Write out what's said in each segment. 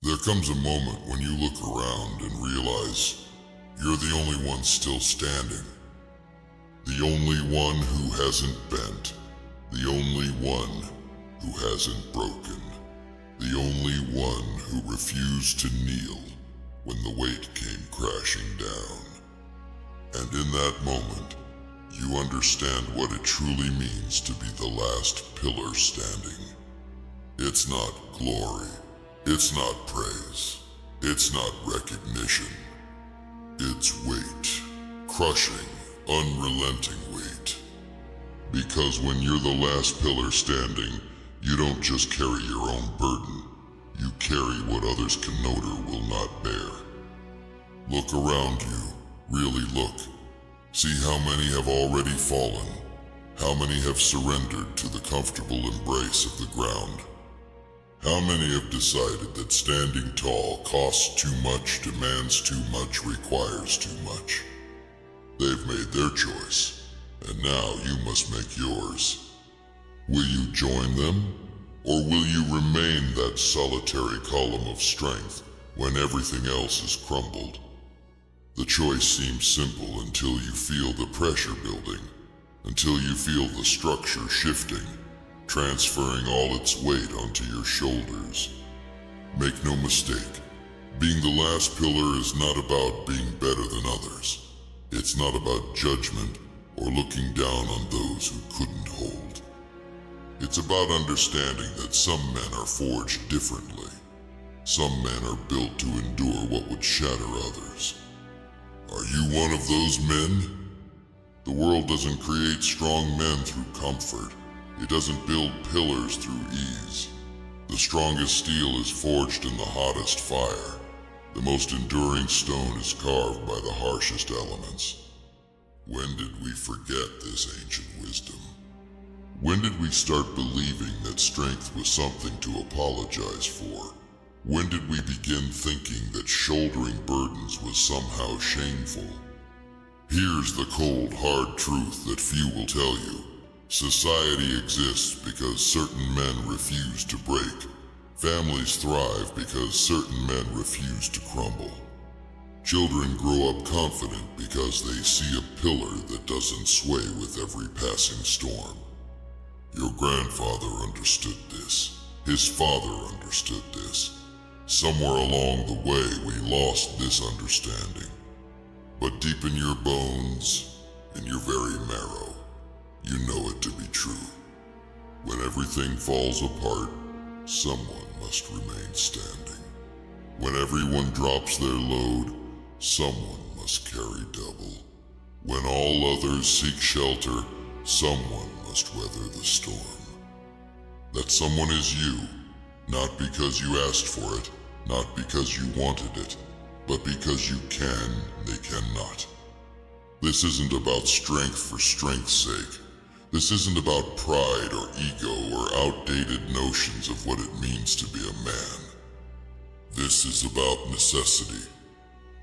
There comes a moment when you look around and realize you're the only one still standing. The only one who hasn't bent. The only one who hasn't broken. The only one who refused to kneel when the weight came crashing down. And in that moment, you understand what it truly means to be the last pillar standing. It's not glory. It's not praise. It's not recognition. It's weight. Crushing, unrelenting weight. Because when you're the last pillar standing, you don't just carry your own burden. You carry what others can note or will not bear. Look around you. Really look. See how many have already fallen. How many have surrendered to the comfortable embrace of the ground. How many have decided that standing tall costs too much, demands too much, requires too much? They've made their choice, and now you must make yours. Will you join them, or will you remain that solitary column of strength when everything else has crumbled? The choice seems simple until you feel the pressure building, until you feel the structure shifting, transferring all its weight onto your shoulders. Make no mistake, being the last pillar is not about being better than others. It's not about judgment or looking down on those who couldn't hold. It's about understanding that some men are forged differently. Some men are built to endure what would shatter others. Are you one of those men? The world doesn't create strong men through comfort. It doesn't build pillars through ease. The strongest steel is forged in the hottest fire. The most enduring stone is carved by the harshest elements. When did we forget this ancient wisdom? When did we start believing that strength was something to apologize for? When did we begin thinking that shouldering burdens was somehow shameful? Here's the cold, hard truth that few will tell you. Society exists because certain men refuse to break. Families thrive because certain men refuse to crumble. Children grow up confident because they see a pillar that doesn't sway with every passing storm. Your grandfather understood this. His father understood this. Somewhere along the way we lost this understanding. But deep in your bones, in your very marrow, you know it to be true. When everything falls apart, someone must remain standing. When everyone drops their load, someone must carry double. When all others seek shelter, someone must weather the storm. That someone is you, not because you asked for it, not because you wanted it, but because you can, they cannot. This isn't about strength for strength's sake. This isn't about pride or ego or outdated notions of what it means to be a man. This is about necessity,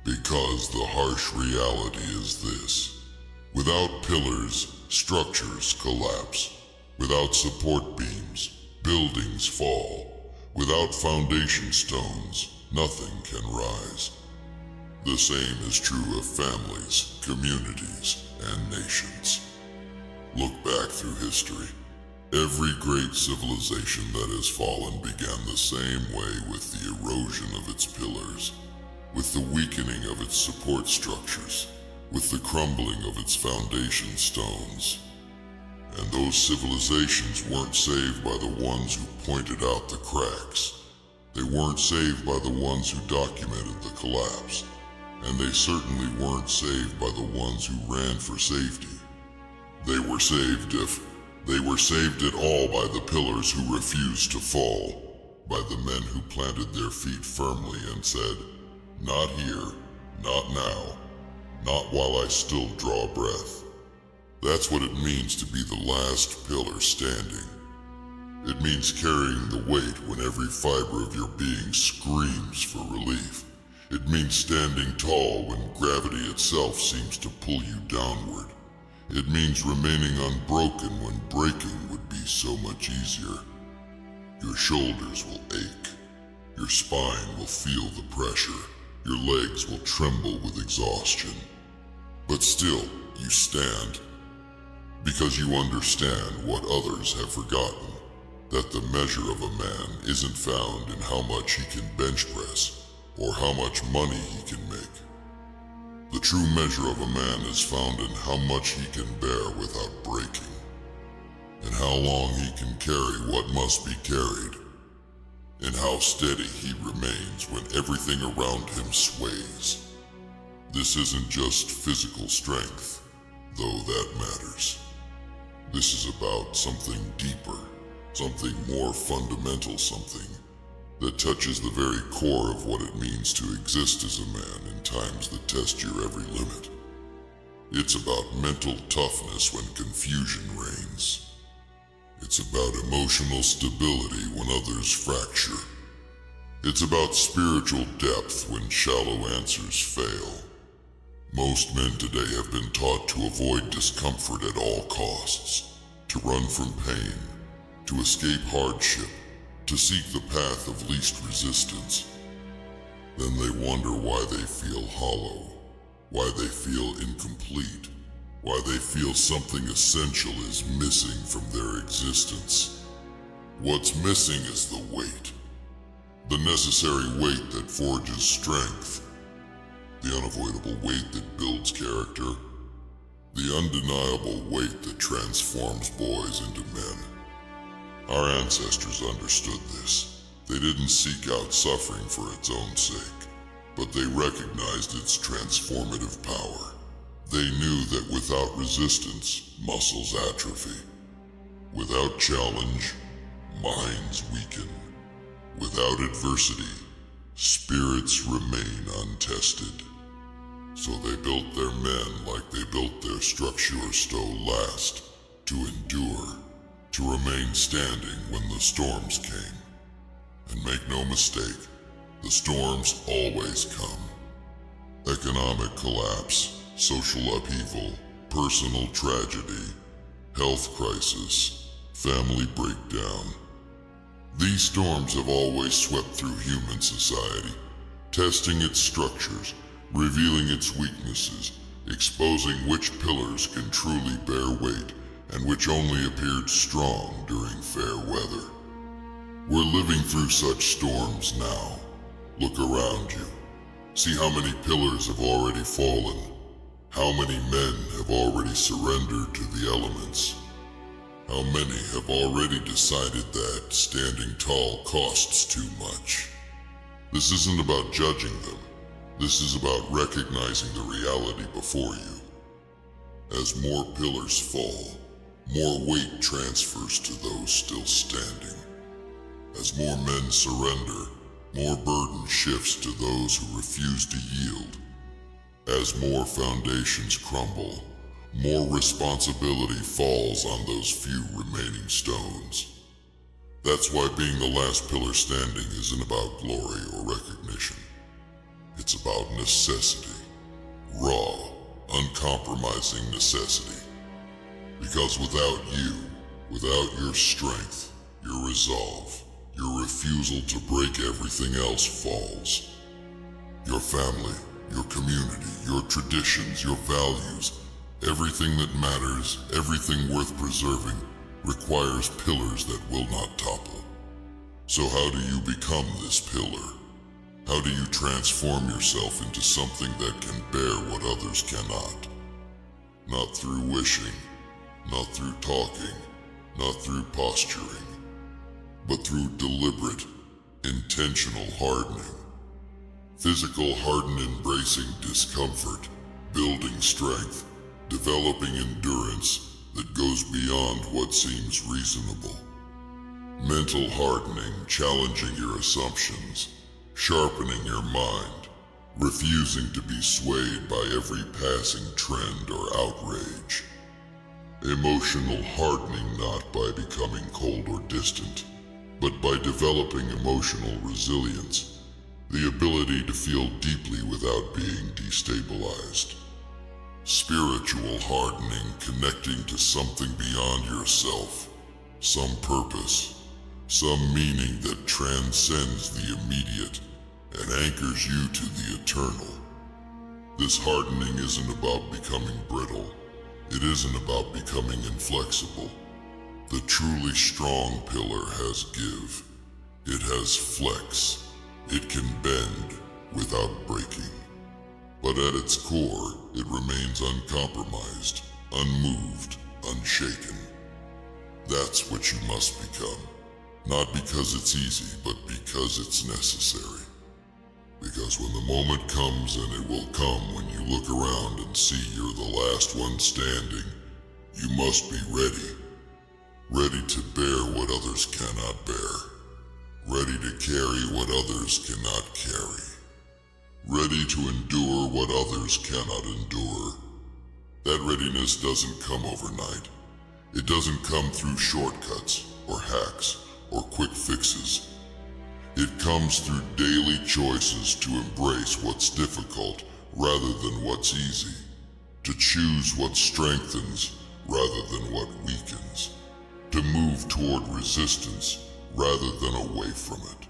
because the harsh reality is this. Without pillars, structures collapse. Without support beams, buildings fall. Without foundation stones, nothing can rise. The same is true of families, communities, and nations. Look back through history. Every great civilization that has fallen began the same way, with the erosion of its pillars, with the weakening of its support structures, with the crumbling of its foundation stones. And those civilizations weren't saved by the ones who pointed out the cracks. They weren't saved by the ones who documented the collapse. And they certainly weren't saved by the ones who ran for safety. They were saved at all by the pillars who refused to fall, by the men who planted their feet firmly and said, "Not here, not now, not while I still draw breath." That's what it means to be the last pillar standing. It means carrying the weight when every fiber of your being screams for relief. It means standing tall when gravity itself seems to pull you downward. It means remaining unbroken when breaking would be so much easier. Your shoulders will ache. Your spine will feel the pressure. Your legs will tremble with exhaustion. But still, you stand, because you understand what others have forgotten, that the measure of a man isn't found in how much he can bench press or how much money he can make. The true measure of a man is found in how much he can bear without breaking, and how long he can carry what must be carried, and how steady he remains when everything around him sways. This isn't just physical strength, though that matters. This is about something deeper, something more fundamental, something that touches the very core of what it means to exist as a man in times that test your every limit. It's about mental toughness when confusion reigns. It's about emotional stability when others fracture. It's about spiritual depth when shallow answers fail. Most men today have been taught to avoid discomfort at all costs, to run from pain, to escape hardship, to seek the path of least resistance. Then they wonder why they feel hollow, why they feel incomplete, why they feel something essential is missing from their existence. What's missing is the weight, the necessary weight that forges strength, the unavoidable weight that builds character, the undeniable weight that transforms boys into men. Our ancestors understood this. They didn't seek out suffering for its own sake, but they recognized its transformative power. They knew that without resistance, muscles atrophy. Without challenge, minds weaken. Without adversity, spirits remain untested. So they built their men like they built their structures to last, to endure, to remain standing when the storms came. And make no mistake, the storms always come. Economic collapse, social upheaval, personal tragedy, health crisis, family breakdown. These storms have always swept through human society, testing its structures, revealing its weaknesses, exposing which pillars can truly bear weight and which only appeared strong during fair weather. We're living through such storms now. Look around you. See how many pillars have already fallen. How many men have already surrendered to the elements. How many have already decided that standing tall costs too much. This isn't about judging them. This is about recognizing the reality before you. As more pillars fall, more weight transfers to those still standing. As more men surrender, more burden shifts to those who refuse to yield. As more foundations crumble, more responsibility falls on those few remaining stones. That's why being the last pillar standing isn't about glory or recognition. It's about necessity. Raw, uncompromising necessity. Because without you, without your strength, your resolve, your refusal to break everything else falls. Your family, your community, your traditions, your values, everything that matters, everything worth preserving, requires pillars that will not topple. So how do you become this pillar? How do you transform yourself into something that can bear what others cannot? Not through wishing, not through talking, not through posturing, but through deliberate, intentional hardening. Physical harden embracing discomfort, building strength, developing endurance that goes beyond what seems reasonable. Mental hardening, challenging your assumptions, sharpening your mind, refusing to be swayed by every passing trend or outrage. Emotional hardening not by becoming cold or distant, but by developing emotional resilience, the ability to feel deeply without being destabilized. Spiritual hardening, connecting to something beyond yourself, some purpose, some meaning that transcends the immediate and anchors you to the eternal. This hardening isn't about becoming brittle. It isn't about becoming inflexible. The truly strong pillar has give. It has flex. It can bend without breaking. But at its core, it remains uncompromised, unmoved, unshaken. That's what you must become. Not because it's easy, but because it's necessary. Because when the moment comes, and it will come when you look around and see you're the last one standing, you must be ready. Ready to bear what others cannot bear. Ready to carry what others cannot carry. Ready to endure what others cannot endure. That readiness doesn't come overnight. It doesn't come through shortcuts or hacks or quick fixes. It comes through daily choices to embrace what's difficult rather than what's easy, to choose what strengthens rather than what weakens, to move toward resistance rather than away from it.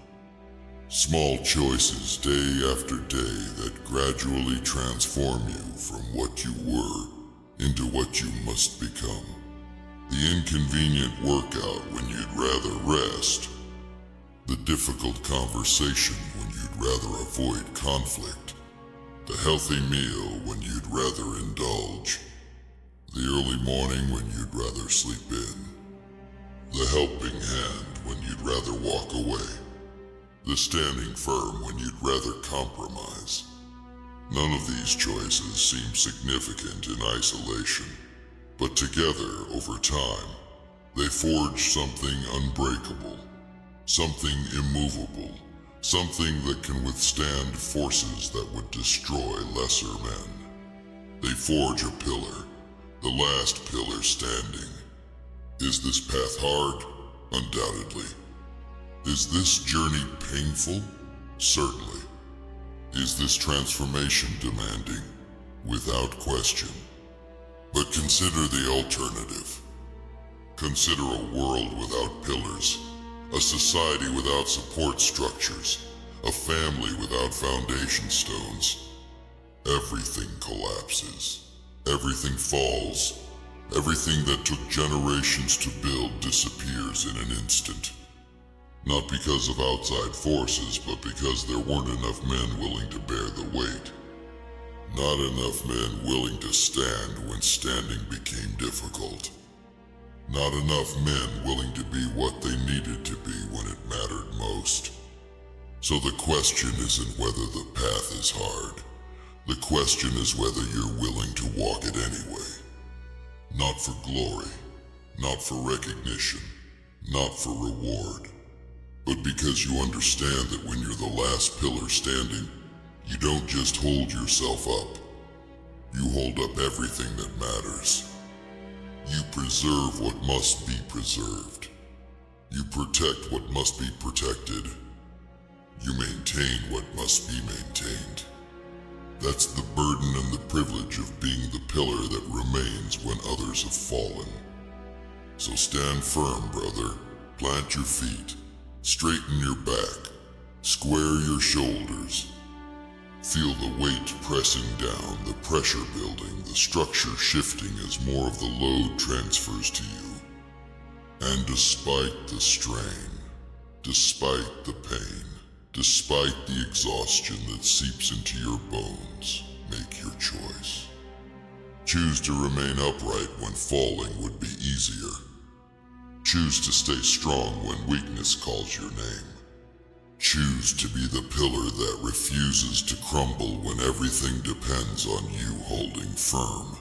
Small choices day after day that gradually transform you from what you were into what you must become. The inconvenient workout when you'd rather rest. The difficult conversation when you'd rather avoid conflict. The healthy meal when you'd rather indulge. The early morning when you'd rather sleep in. The helping hand when you'd rather walk away. The standing firm when you'd rather compromise. None of these choices seem significant in isolation, but together over time, they forge something unbreakable. Something immovable, something that can withstand forces that would destroy lesser men. They forge a pillar, the last pillar standing. Is this path hard? Undoubtedly. Is this journey painful? Certainly. Is this transformation demanding? Without question. But consider the alternative. Consider a world without pillars. A society without support structures, a family without foundation stones. Everything collapses. Everything falls. Everything that took generations to build disappears in an instant. Not because of outside forces, but because there weren't enough men willing to bear the weight. Not enough men willing to stand when standing became difficult. Not enough men willing to be what they needed to be when it mattered most. So the question isn't whether the path is hard. The question is whether you're willing to walk it anyway. Not for glory, not for recognition, not for reward, but because you understand that when you're the last pillar standing, you don't just hold yourself up. You hold up everything that matters. You preserve what must be preserved. You protect what must be protected. You maintain what must be maintained. That's the burden and the privilege of being the pillar that remains when others have fallen. So stand firm, brother. Plant your feet. Straighten your back. Square your shoulders. Feel the weight pressing down, the pressure building, the structure shifting as more of the load transfers to you. And despite the strain, despite the pain, despite the exhaustion that seeps into your bones, make your choice. Choose to remain upright when falling would be easier. Choose to stay strong when weakness calls your name. Choose to be the pillar that refuses to crumble when everything depends on you holding firm.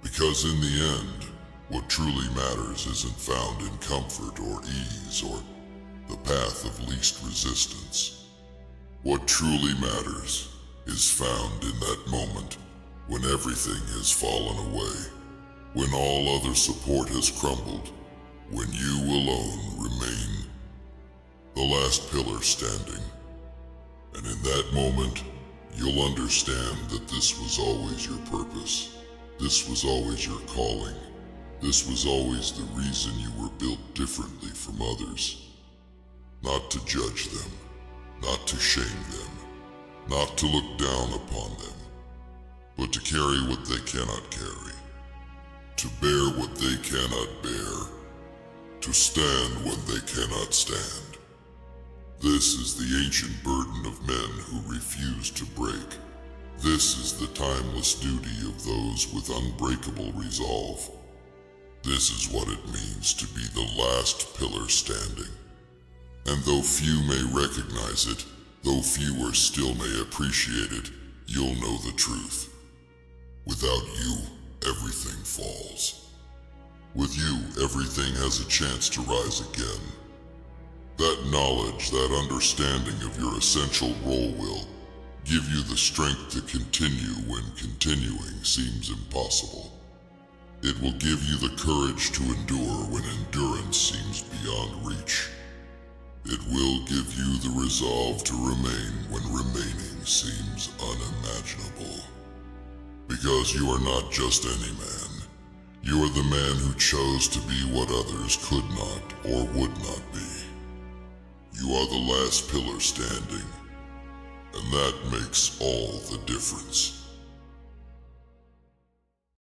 Because in the end, what truly matters isn't found in comfort or ease or the path of least resistance. What truly matters is found in that moment when everything has fallen away, when all other support has crumbled, when you alone remain the last pillar standing. And in that moment, you'll understand that this was always your purpose. This was always your calling. This was always the reason you were built differently from others. not to judge them, not to shame them, not to look down upon them, but to carry what they cannot carry, to bear what they cannot bear, to stand when they cannot stand. This is the ancient burden of men who refuse to break. This is the timeless duty of those with unbreakable resolve. This is what it means to be the last pillar standing. And though few may recognize it, though fewer still may appreciate it, you'll know the truth. Without you, everything falls. With you, everything has a chance to rise again. That knowledge, that understanding of your essential role will give you the strength to continue when continuing seems impossible. It will give you the courage to endure when endurance seems beyond reach. It will give you the resolve to remain when remaining seems unimaginable. Because you are not just any man. You are the man who chose to be what others could not or would not be. You are the last pillar standing, and that makes all the difference.